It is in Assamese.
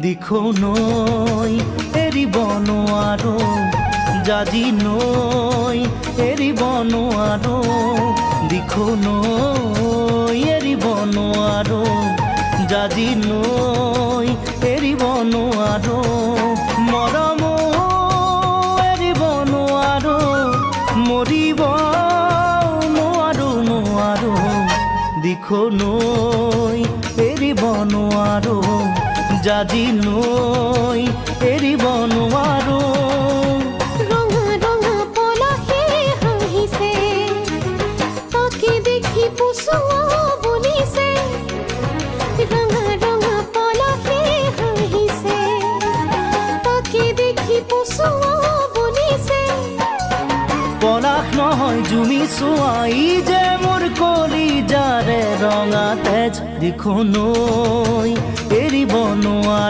দিখো নৈ এৰিব নোৱাৰো জাজি নৈ এৰিব নোৱাৰো দিখো নৈ এৰিব নোৱাৰো জাজি নৈ এৰিব নোৱাৰো মৰম এৰিব নোৱাৰো মৰিব নোৱাৰো দিখো নৈ এৰিব নোৱাৰো জাজি নৈ এৰিব নোৱাৰো ৰঙা ৰঙা পলাশে হাঁহিছে তাকে দেখি পচুৱা বুলিছে ৰঙা ৰঙা পলাশে হাঁহিছে তাকে দেখি পচুৱা বুলিছে পলাশ নহয় জুমি চোৱাই যে মোৰ কলিজাৰে ৰঙা তেজ দিখো নৈ এৰিব নোৱাৰো।